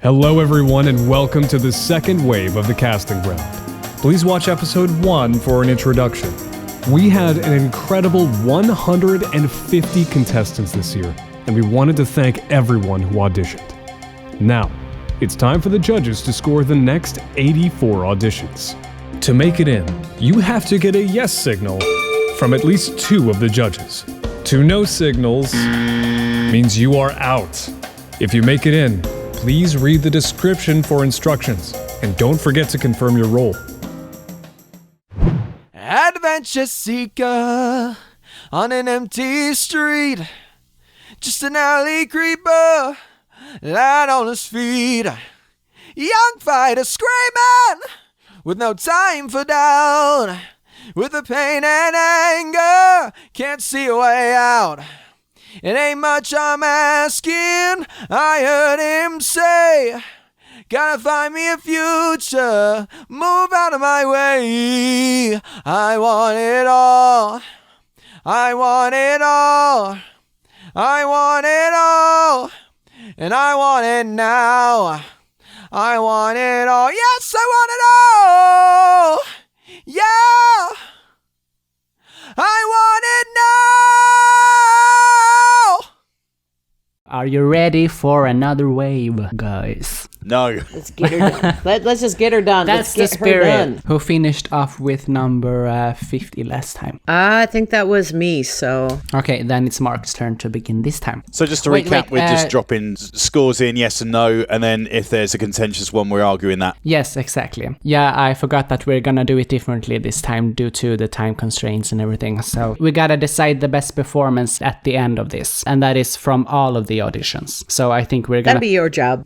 Hello everyone and welcome to the second wave of the casting ground. Please watch episode 1 for an introduction. We had an incredible 150 contestants this year, and we wanted to thank everyone who auditioned. Now, it's time for the judges to score the next 84 auditions. To make it in, you have to get a yes signal from at least 2 of the judges. 2 no signals means you are out. If you make it in, please read the description for instructions, and don't forget to confirm your role. Adventure seeker on an empty street, just an alley creeper, light on his feet. Young fighter screaming with no time for doubt, with the pain and anger, can't see a way out. It ain't much I'm asking, I heard him say, gotta find me a future, move out of my way. I want it all, I want it all, I want it all, and I want it now. I want it all, yes, I want it all, yeah, I want it now. Are you ready for another wave, guys? No. Let's get her done. Let's just get her done. That's Let's the get her done. spirit. Who finished off with number 50 last time? I think that was me, so... Okay, then it's Mark's turn to begin this time. So just to recap, we're just dropping scores in, yes and no, and then if there's a contentious one, we're arguing that. Yes, exactly. Yeah, I forgot that we're gonna do it differently this time due to the time constraints and everything. So we gotta decide the best performance at the end of this, and that is from all of the auditions. So I think we're gonna... That'd be your job.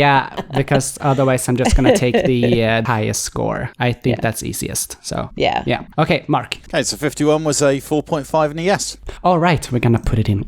Yeah, because otherwise I'm just gonna take the highest score. I think that's easiest. So yeah. Okay, Mark. Okay, so 51 was a 4.5 and a yes. All right, we're gonna put it in.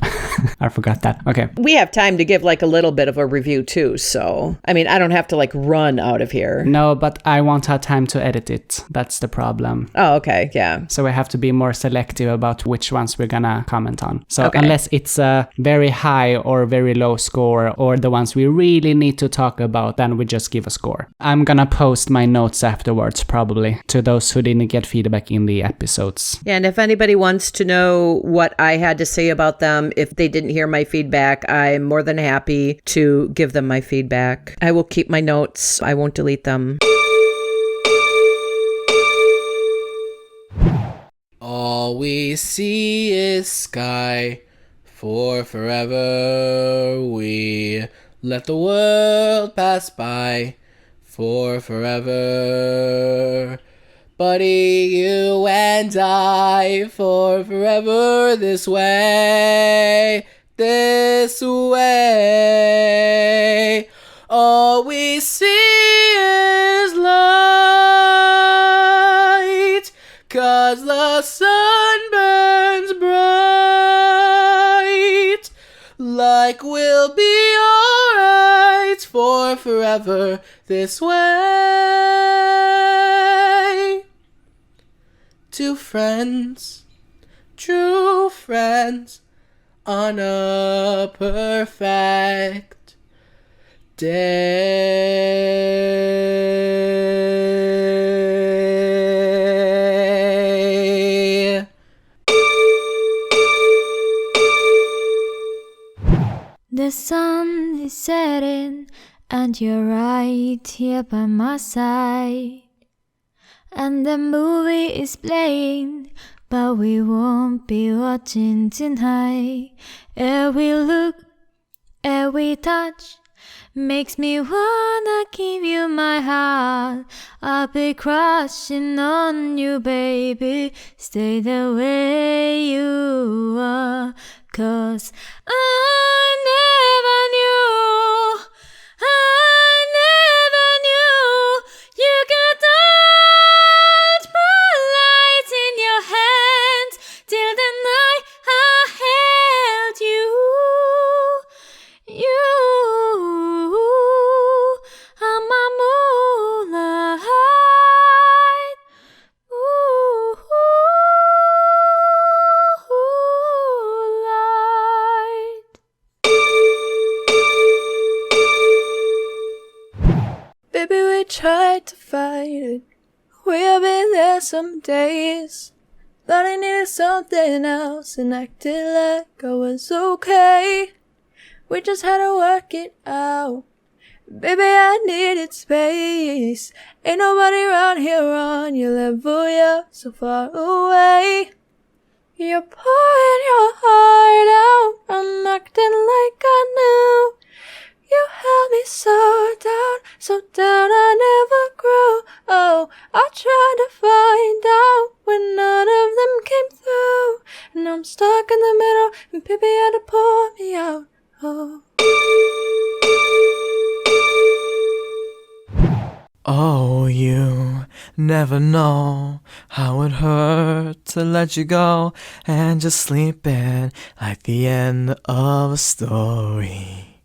I forgot that. Okay. We have time to give like a little bit of a review too, so... I mean, I don't have to like run out of here. No, but I won't have time to edit it. That's the problem. Oh, okay, yeah. So we have to be more selective about which ones we're gonna comment on. So unless it's a very high or very low score, or the ones we really need to talk about, then we just give a score. I'm gonna post my notes afterwards, probably, to those who didn't get feedback in the episodes. And if anybody wants to know what I had to say about them, if they didn't hear my feedback, I'm more than happy to give them my feedback. I will keep my notes. I won't delete them. All we see is sky. For forever we let the world pass by. For forever, buddy, you and I. For forever this way, this way. All we see is light, 'cause the sun burns bright. Like we'll be alright for forever this way. 2 friends, true friends, on a perfect day. The sun is setting and you're right here by my side. And the movie is playing, but we won't be watching tonight. Every look, every touch makes me wanna give you my heart. I'll be crushing on you, baby. Stay the way you are. 'Cause I never knew you could touch my light in your hands till the night I held you. You are my moonlight. Moonlight. tried to fight it. We've been there some days. Thought I needed something else and acted like I was okay. We just had to work it out. Baby, I needed space. Ain't nobody around here on your level, you're so far away. You're pouring your heart out. I'm acting like I knew. You held me so down I never grew. Oh, I tried to find out when none of them came through. And I'm stuck in the middle and baby had to pour me out. Oh. Oh, you never know how it hurt to let you go and just sleep in like the end of a story.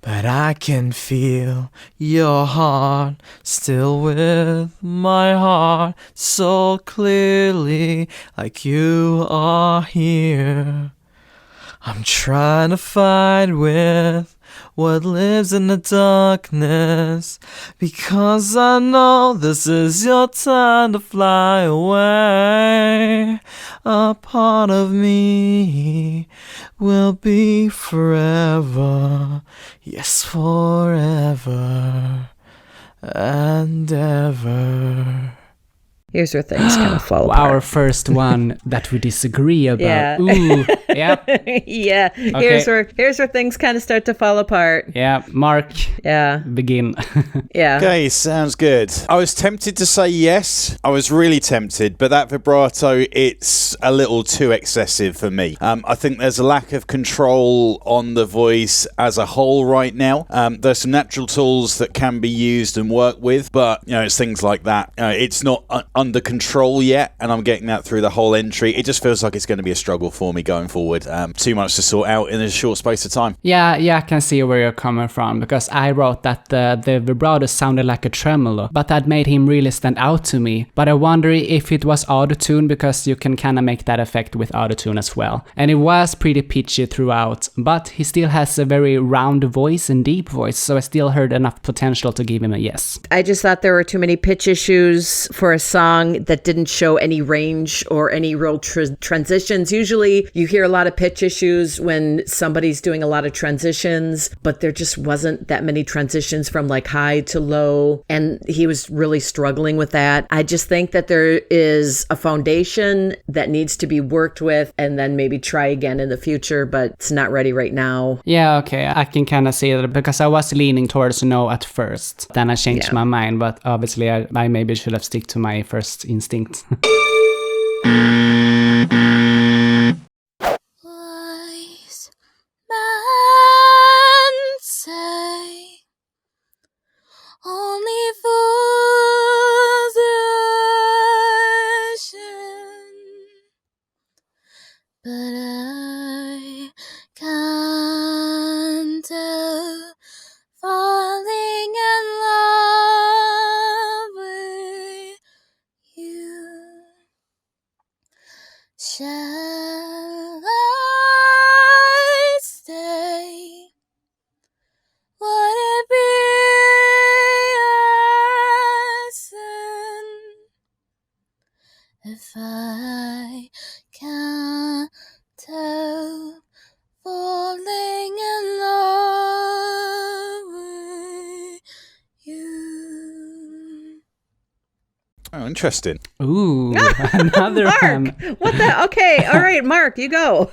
But I can feel your heart still with my heart so clearly, like you are here. I'm trying to fight with what lives in the darkness, because I know this is your time to fly away. A part of me will be forever, yes, forever and ever. Here's where things kind of fall apart. Our first one that we disagree about. Yeah. Ooh, yep. Yeah. Okay. Here's where things kind of start to fall apart. Yeah, Mark, Yeah. begin. Yeah. Okay, sounds good. I was tempted to say yes. I was really tempted, but that vibrato, it's a little too excessive for me. I think there's a lack of control on the voice as a whole right now. There's some natural tools that can be used and worked with, but it's things like that. It's not under control yet, and I'm getting that through the whole entry. It just feels like it's going to be a struggle for me going forward. Too much to sort out in a short space of time. Yeah, I can see where you're coming from, because I wrote that the vibrato sounded like a tremolo, but that made him really stand out to me. But I wonder if it was autotune, because you can kind of make that effect with autotune as well. And it was pretty pitchy throughout, but he still has a very round voice and deep voice, so I still heard enough potential to give him a yes. I just thought there were too many pitch issues for a song that didn't show any range or any real transitions. Usually you hear a lot of pitch issues when somebody's doing a lot of transitions, but there just wasn't that many transitions from like high to low, and he was really struggling with that. I just think that there is a foundation that needs to be worked with, and then maybe try again in the future, but it's not ready right now. Yeah, okay, I can kind of see that, because I was leaning towards no at first. Then I changed my mind, but obviously I maybe should have stick to my first instinct. Wise men say only fools rush in, but I can't help falling in love with you. Shall I stay? Would it be a sin if I can't help falling in love with you? Oh, interesting. Ooh, another Mark, one. what the? Okay, all right, Mark, you go.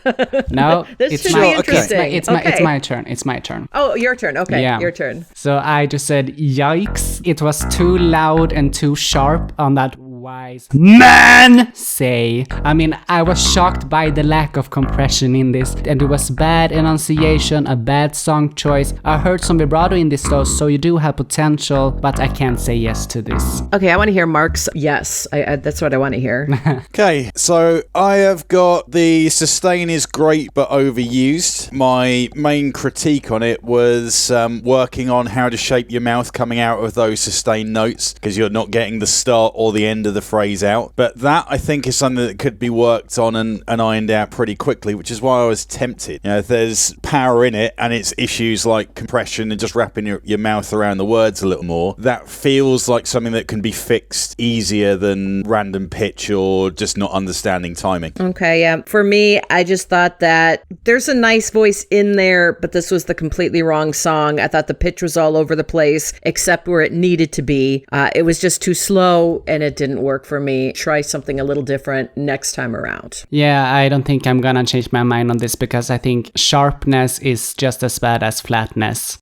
No, this it's should my, be interesting. it's my turn. It's my turn. Oh, your turn. Okay, Yeah. your turn. So I just said, yikes. It was too loud and too sharp on that wise man say. I mean, I was shocked by the lack of compression in this, and it was bad enunciation, a bad song choice. I heard some vibrato in this though, so you do have potential, but I can't say yes to this. Okay, I want to hear Mark's yes. That's what I want to hear. Okay, so I have got the sustain is great but overused. My main critique on it was working on how to shape your mouth coming out of those sustain notes, because you're not getting the start or the end of the the phrase out. But that, I think, is something that could be worked on and ironed out pretty quickly, which is why I was tempted. You know, if there's power in it and it's issues like compression and just wrapping your mouth around the words a little more, that feels like something that can be fixed easier than random pitch or just not understanding timing. Okay, yeah. For me, I just thought that there's a nice voice in there, but this was the completely wrong song. I thought the pitch was all over the place, except where it needed to be. It was just too slow, and it didn't work for me. Try something a little different next time around. Yeah, I don't think I'm gonna change my mind on this because I think sharpness is just as bad as flatness.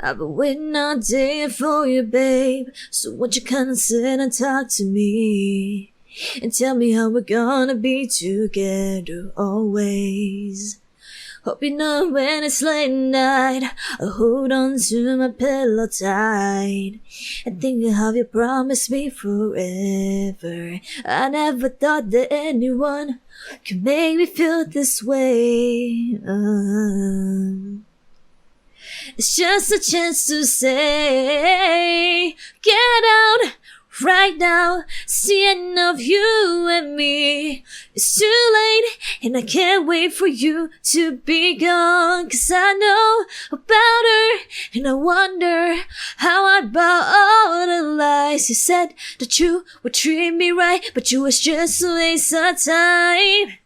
I've been waiting all day for you, babe. So won't you come and sit and talk to me? And tell me how we're gonna be together always. Hope you know when it's late night, I hold on to my pillow tight and think of how you promised me forever. I never thought that anyone could make me feel this way. It's just a chance to say, get out right now. See enough you and me. It's too late and I can't wait for you to be gone. 'Cause I know about her and I wonder how I bought all the lies. You said that you would treat me right, but you was just a waste of time.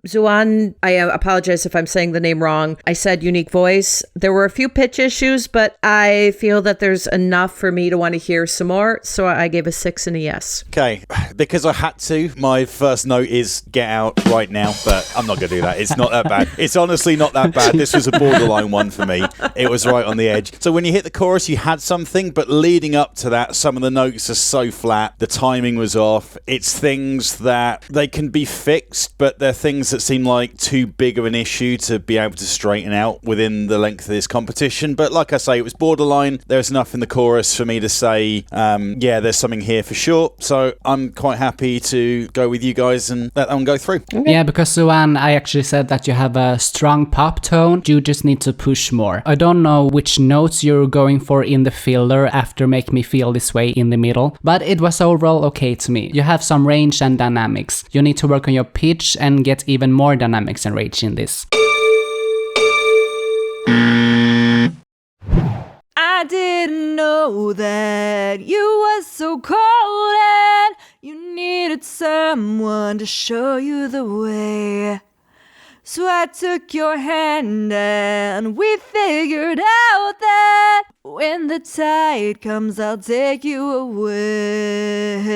Xuan, I apologize if I'm saying the name wrong. I said unique voice. There were a few pitch issues, but I feel that there's enough for me to want to hear some more, so I gave a 6 and a yes. Okay, because I had to, my first note is get out right now, but I'm not going to do that. It's not that bad. It's honestly not that bad. This was a borderline one for me. It was right on the edge. So when you hit the chorus, you had something, but leading up to that, some of the notes are so flat. The timing was off. It's things that they can be fixed, but they're things that seem like too big of an issue to be able to straighten out within the length of this competition. But like I say, it was borderline. There's enough in the chorus for me to say, yeah, there's something here for sure. So I'm quite happy to go with you guys and let that one go through. Okay. Yeah, because Xuan, I actually said that you have a strong pop tone. You just need to push more. I don't know which notes you're going for in the filler after Make Me Feel This Way in the middle, but it was overall okay to me. You have some range and dynamics. You need to work on your pitch and get even more dynamics and range in this. I didn't know that you were so cold and you needed someone to show you the way. So I took your hand and we figured out that when the tide comes, I'll take you away.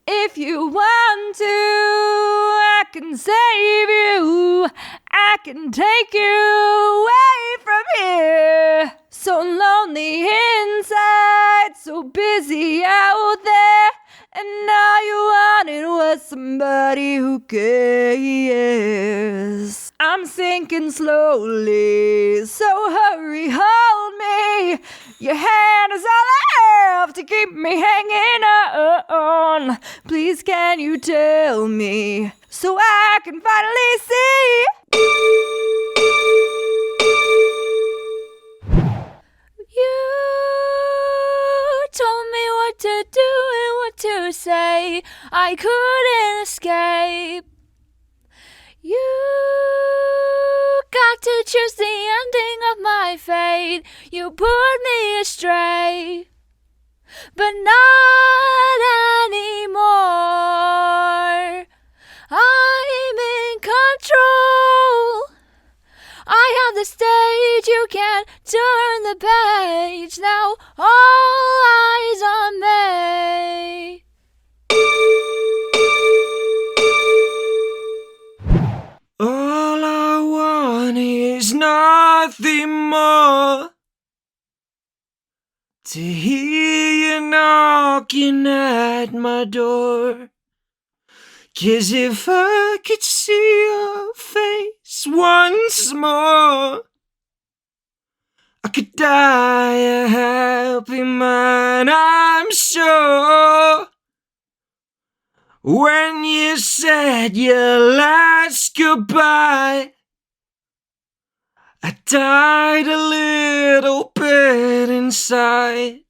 If you want to, I can save you. I can take you away from here. So lonely inside, so busy out there, and all you wanted was somebody who cares. I'm sinking slowly, so hurry, hold me. Your hand is all I have to keep me hanging on. Please can you tell me so I can finally see? You told me what to do and what to say. I couldn't escape. You got to choose the ending of my fate. You put me astray, but not anymore. I'm in control. I have the stage, you can't turn the page. Now all eyes on me. All I want is nothing more. To hear you knocking at my door. 'Cause if I could see your face once more, I could die a happy man, I'm sure. When you said your last goodbye, I died a little bit inside.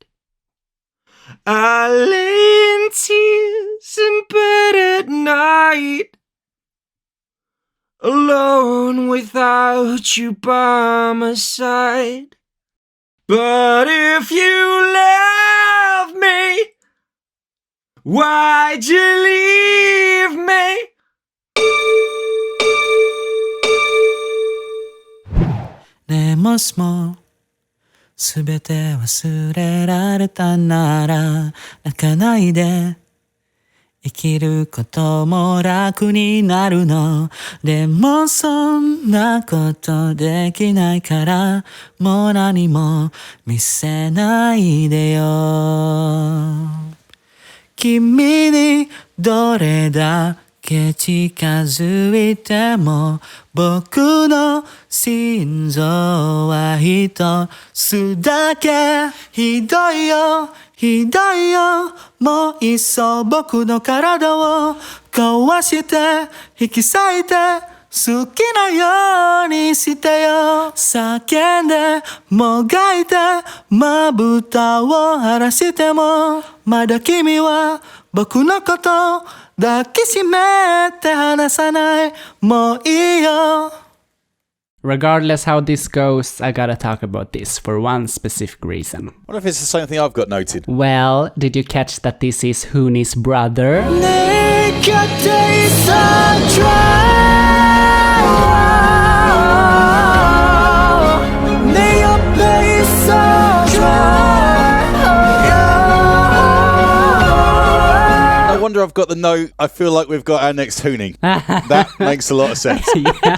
I lay in tears in bed at night, alone without you by my side. But if you love me, why'd you leave me? ねえもしもすべて忘れられたなら泣かないで生きることも楽になるのでもそんなことできないからもう何も見せないでよ君にどれだけ近づいても僕の心臓は一つだけひどいよひどいよもういっそ僕の体を壊して引き裂いて好きなようにしてよ叫んでもがいてまぶたを晴らしてもまだ君は僕のこと抱きしめて離さないもういいよ Regardless how this goes, I gotta talk about this for one specific reason. What if it's the same thing I've got noted? Well, did you catch that this is Hooney's brother? 내 곁에 있어줘 내 옆에 있어줘 No wonder I've got the note. I feel like we've got our next Hooning. That makes a lot of sense. Yeah,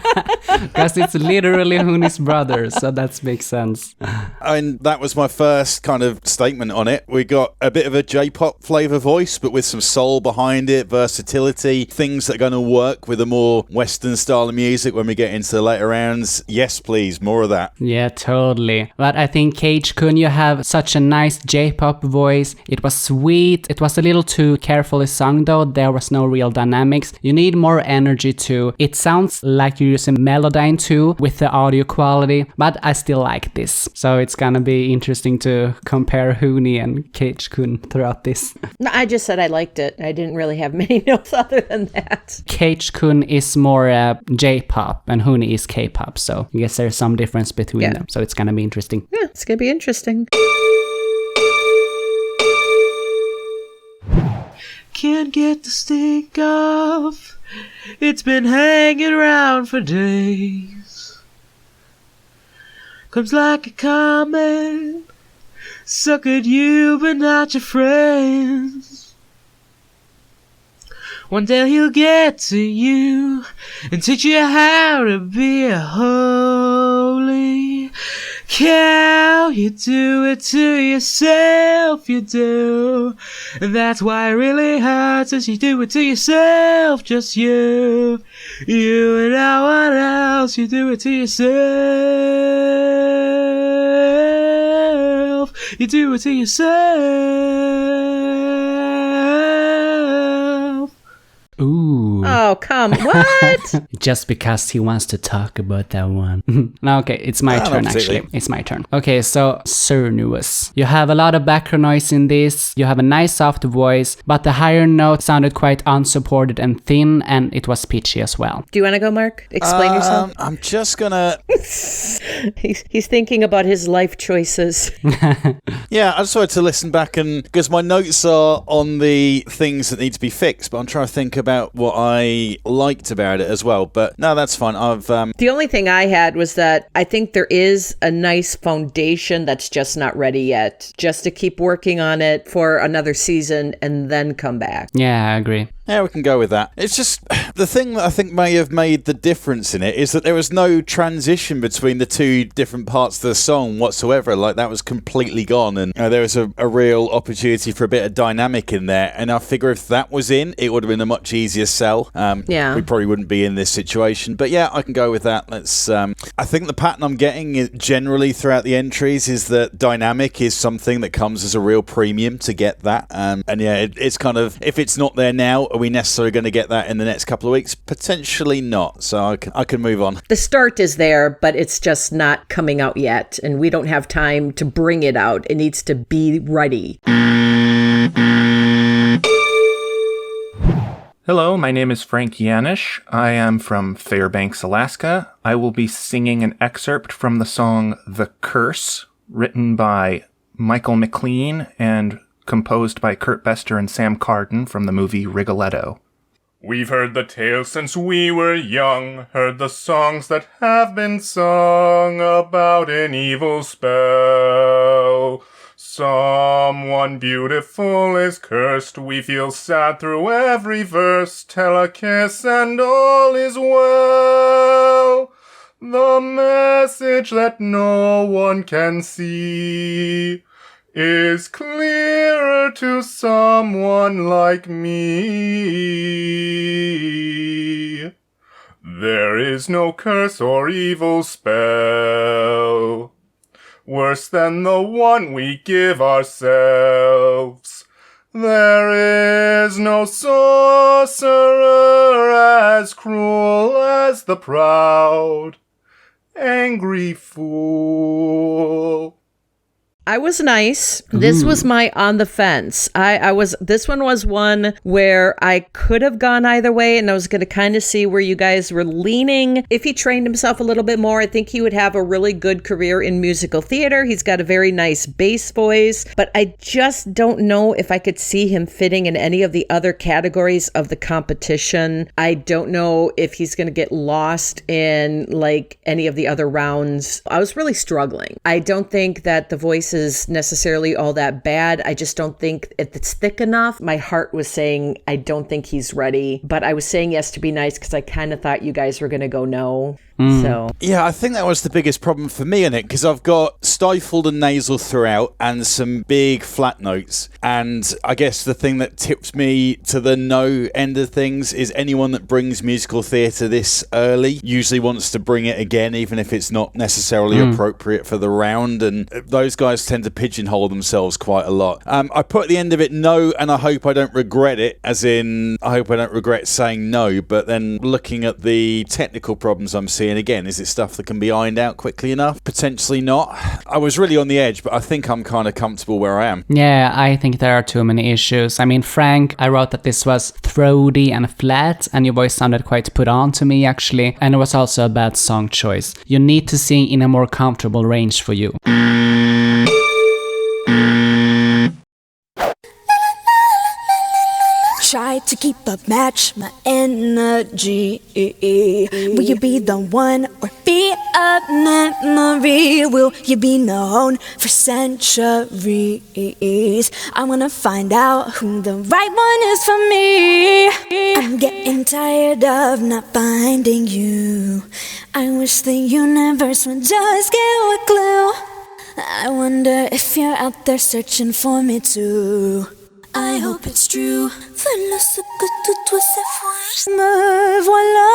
because it's literally Hooney's brother, so that makes sense. I mean, that was my first kind of statement on it. We got a bit of a J-pop flavour voice, but with some soul behind it, versatility, things that are going to work with a more Western style of music when we get into the later rounds. Yes, please, more of that. Yeah, totally. But I think Kage-kun, you have such a nice J-pop voice. It was sweet. It was a little too carefully sung though. There was no real dynamics. You need more energy too. It sounds like you're using Melodyne too with the audio quality, but I still like this. So it's gonna be interesting to compare Hooney and Kage-kun throughout this. No, I just said I liked it. I didn't really have many notes other than that. Kage-kun is more J-pop and Hooney is K-pop, so I guess there's some difference between them. So it's gonna be interesting. Yeah, it's gonna be interesting. Can't get the stink off. It's been hanging around for days. Comes like a comet. Suck at you, but not your friends. One day he'll get to you and teach you how to be a holy cow. You do it to yourself, you do. And that's why it really hurts as you do it to yourself, just you. You and no one else, you do it to yourself. You do it to yourself. Ooh. Oh, come, what? Just because he wants to talk about that one. No, okay, it's my turn actually. It's my turn. Okay, so Cernnunous. You have a lot of background noise in this. You have a nice soft voice, but the higher note sounded quite unsupported and thin, and it was pitchy as well. Do you want to go, Mark? Explain yourself. I'm just gonna... He's thinking about his life choices. Yeah, I just wanted to listen back and... Because my notes are on the things that need to be fixed, but I'm trying to think about what I liked about it as well. But no, that's fine. The only thing I had was that I think there is a nice foundation that's just not ready yet. Just to keep working on it for another season and then come back. Yeah, I agree. Yeah, we can go with that. It's just the thing that I think may have made the difference in it is that there was no transition between the two different parts of the song whatsoever. Like, that was completely gone, and there was a real opportunity for a bit of dynamic in there. And I figure if that was in, it would have been a much easier sell. Yeah, we probably wouldn't be in this situation. But yeah, I can go with that. Let's. I think the pattern I'm getting generally throughout the entries is that dynamic is something that comes as a real premium to get that. And yeah, it's kind of, if it's not there now, Are we necessarily going to get that in the next couple of weeks? Potentially not. So I can move on. The start is there, but it's just not coming out yet. And we don't have time to bring it out. It needs to be ready. Hello, my name is Frank Yanish. I am from Fairbanks, Alaska. I will be singing an excerpt from the song The Curse, written by Michael McLean and composed by Kurt Bester and Sam Carden from the movie Rigoletto. We've heard the tales since we were young, heard the songs that have been sung about an evil spell. Someone beautiful is cursed, we feel sad through every verse, tell a kiss and all is well. The message that no one can see is clearer to someone like me. There is no curse or evil spell worse than the one we give ourselves. There is no sorcerer as cruel as the proud, angry fool. I was nice. This was my on the fence. This one was one where I could have gone either way, and I was going to kind of see where you guys were leaning. If he trained himself a little bit more, I think he would have a really good career in musical theater. He's got a very nice bass voice, but I just don't know if I could see him fitting in any of the other categories of the competition. I don't know if he's going to get lost in like any of the other rounds. I was really struggling. I don't think that the voice is necessarily all that bad. I just don't think it's thick enough. My heart was saying I don't think he's ready, but I was saying yes to be nice because I kind of thought you guys were going to go no. So yeah, I think that was the biggest problem for me in it, because I've got stifled and nasal throughout and some big flat notes, and I guess the thing that tips me to the no end of things is anyone that brings musical theatre this early usually wants to bring it again, even if it's not necessarily appropriate for the round, and those guys tend to pigeonhole themselves quite a lot. I put at the end of it no, and I hope I don't regret it, as in I hope I don't regret saying no, but then looking at the technical problems I'm seeing, and again, is it stuff that can be ironed out quickly enough? Potentially not. I was really on the edge, but I think I'm kind of comfortable where I am. Yeah, I think there are too many issues. I mean, Frank, I wrote that this was throaty and flat, and your voice sounded quite put on to me, actually. And it was also a bad song choice. You need to sing in a more comfortable range for you. Try to keep up, match my energy. Will you be the one or be a memory? Will you be known for centuries? I wanna find out who the right one is for me. I'm getting tired of not finding you. I wish the universe would just give a clue. I wonder if you're out there searching for me too. I hope it's true. Voilà ce que tout toi c'est fou. Me voilà,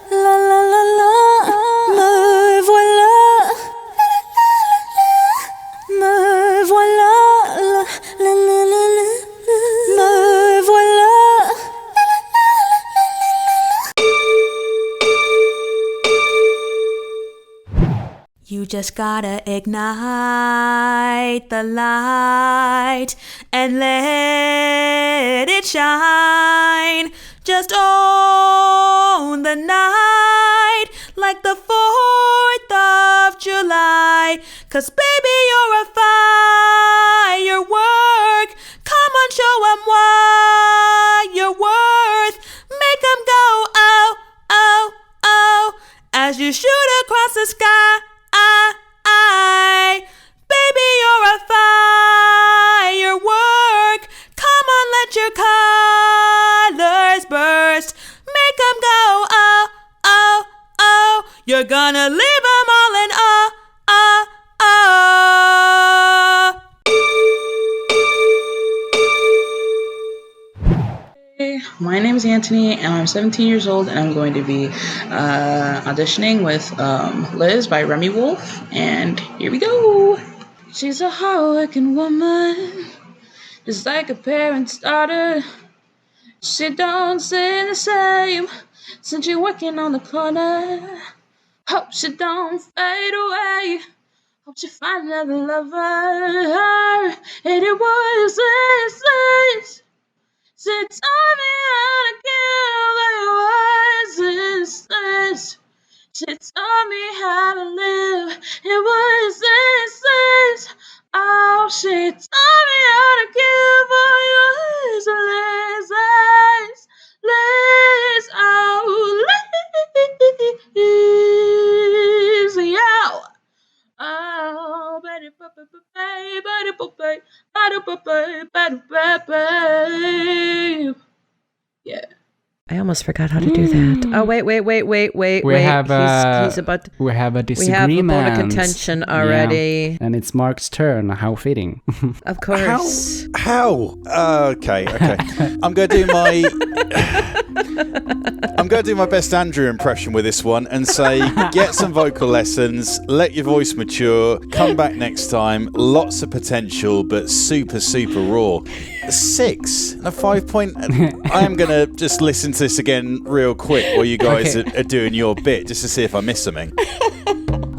la la la la la. Me voilà, me voilà, la la la la la. Me voilà. You just gotta ignite the light and let it shine. Just own the night like the 4th of July. 'Cause baby, you're a firework. Come on, show 'em what you're worth. Make 'em go, oh, oh, oh, as you shoot across the sky. Baby, you're a firework. Come on, let your colors burst. Make 'em go, oh, oh, oh. You're gonna leave 'em all in awe, oh, oh. Hey, my name is Anthony, and I'm 17 years old, and I'm going to be auditioning with Liz by Remy Wolf, and here we go. She's a hard-working woman, just like her parents started. She don't seem the same since you're working on the corner. Hope she don't fade away. Hope she find another lover. And it was this. She taught me how to give. It was this. She taught me how to live. It was this. Oh, she taught me how to give. Oh, it was Liz. Oh, Liz. Yo. Oh, yeah. I almost forgot how to do that. Oh, wait. He's about to... We have a We disagreement. have a bone of contention already. Yeah. And it's Mark's turn. How fitting. Of course. How? Okay. I'm going to do my... I'm going to do my best Andrew impression with this one and say, get some vocal lessons, let your voice mature, come back next time, lots of potential, but super, super raw. 6, a 5 point. I am going to just listen to this again real quick while you guys are doing your bit, just to see if I miss something.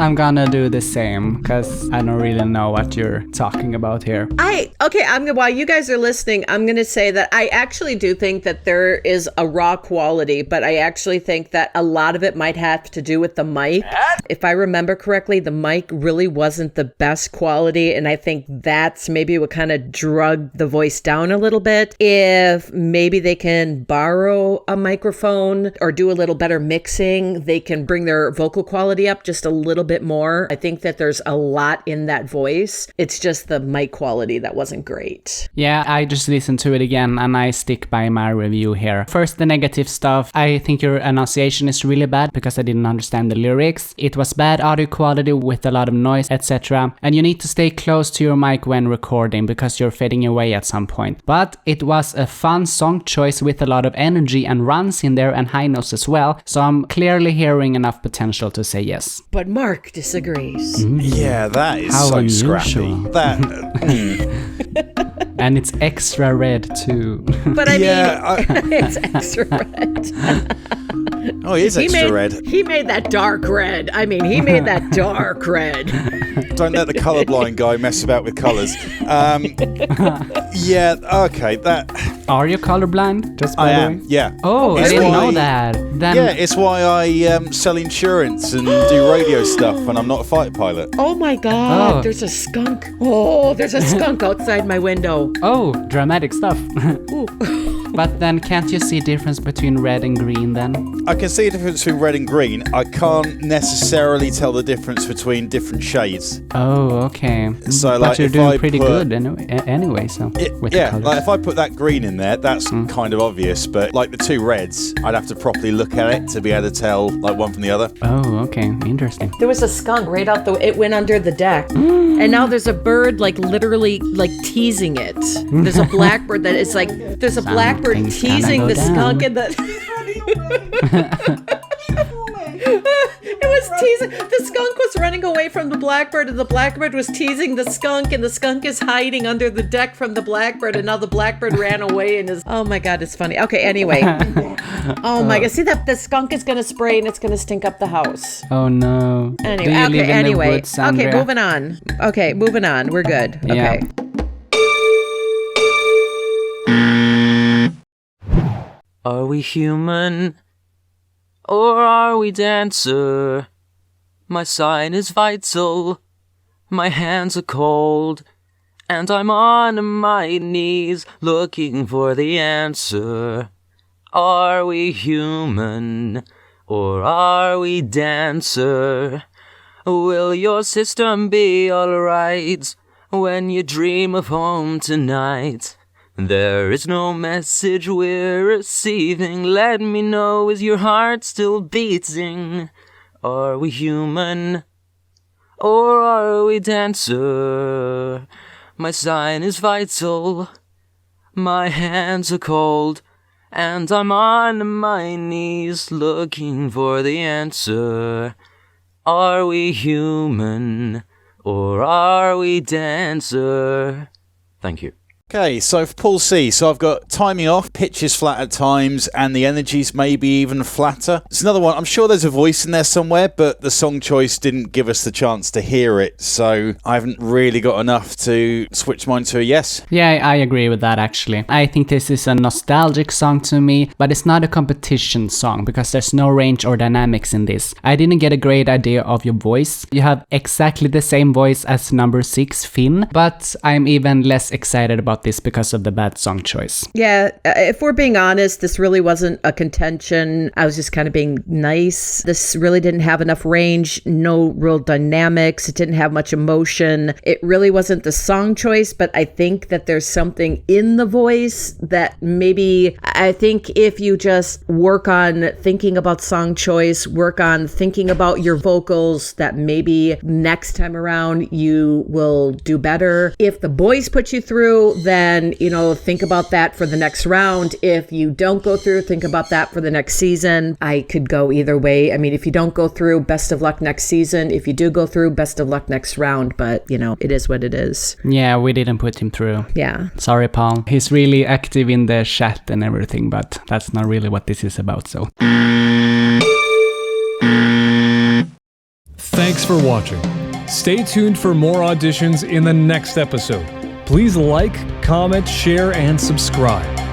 I'm gonna do the same because I don't really know what you're talking about here. While you guys are listening, I'm gonna say that I actually do think that there is a raw quality, but I actually think that a lot of it might have to do with the mic. If I remember correctly, the mic really wasn't the best quality, and I think that's maybe what kind of drug the voice down a little bit. If maybe they can borrow a microphone or do a little better mixing, they can bring their vocal quality up just a little bit more. I think that there's a lot in that voice. It's just the mic quality that wasn't great. Yeah, I just listened to it again and I stick by my review here. First, the negative stuff. I think your enunciation is really bad because I didn't understand the lyrics. It was bad audio quality with a lot of noise, etc. And you need to stay close to your mic when recording because you're fading away at some point. But it was a fun song choice with a lot of energy and runs in there and high notes as well. So I'm clearly hearing enough potential to say yes. But Mark disagrees. Yeah, that is How so unusual. scrappy. That. And it's extra red too. But I mean, it's extra red. Oh, he is extra red. He made that dark red. I mean, he made that dark red. Don't let the colourblind guy mess about with colours. Yeah, okay, that... Are you colorblind? Just by I the am, way? yeah. Oh, I It's didn't know why- that. Then Yeah, it's why I sell insurance and do radio stuff when I'm not a fighter pilot. Oh my God, Oh. there's a skunk. Oh, there's a skunk outside my window. Oh, dramatic stuff. But then can't you see difference between red and green then? I can see the difference between red and green. I can't necessarily tell the difference between different shades. Oh, okay. So, But like, you're if doing I pretty put- good anyway, so with the Yeah, colors. like if I put that green in there, that's kind of obvious. But like the two reds, I'd have to properly look at it to be able to tell like one from the other. Oh, okay. Interesting. There was a skunk right out it went under the deck. And now there's a bird like literally like teasing it. There's a blackbird that is like, there's a blackbird Something's gonna teasing go the skunk down. in the... It was teasing. The skunk was running away from the blackbird, and the blackbird was teasing the skunk, and the skunk is hiding under the deck from the blackbird, and now the blackbird ran away and is. Oh my God, it's funny. Okay, anyway. Oh my God, see that the skunk is gonna spray and it's gonna stink up the house. Oh no. Anyway, Do you live in the anyway. woods, Andrea? Okay, moving on. We're good. Yeah. Okay. Are we human? Or are we dancer? My sign is vital. My hands are cold. And I'm on my knees looking for the answer. Are we human? Or are we dancer? Will your system be alright when you dream of home tonight? There is no message we're receiving. Let me know, is your heart still beating? Are we human? Or are we dancer? My sign is vital. My hands are cold. And I'm on my knees looking for the answer. Are we human? Or are we dancer? Thank you. Okay, so for Paul C, so I've got timing off, pitch is flat at times, and the energy's maybe even flatter. It's another one. I'm sure there's a voice in there somewhere, but the song choice didn't give us the chance to hear it, so I haven't really got enough to switch mine to a yes. Yeah, I agree with that actually. I think this is a nostalgic song to me, but it's not a competition song because there's no range or dynamics in this. I didn't get a great idea of your voice. You have exactly the same voice as number 6, Finn, but I'm even less excited about this because of the bad song choice. Yeah, if we're being honest, this really wasn't a contention. I was just kind of being nice. This really didn't have enough range, no real dynamics. It didn't have much emotion. It really wasn't the song choice, but I think that there's something in the voice that maybe, I think if you just work on thinking about song choice, work on thinking about your vocals, that maybe next time around you will do better. If the boys put you through, then, think about that for the next round. If you don't go through, think about that for the next season. I could go either way. I mean, if you don't go through, best of luck next season. If you do go through, best of luck next round. But, it is what it is. Yeah, we didn't put him through. Yeah. Sorry, Paul. He's really active in the chat and everything, but that's not really what this is about, so. Thanks for watching. Stay tuned for more auditions in the next episode. Please like, comment, share, and subscribe.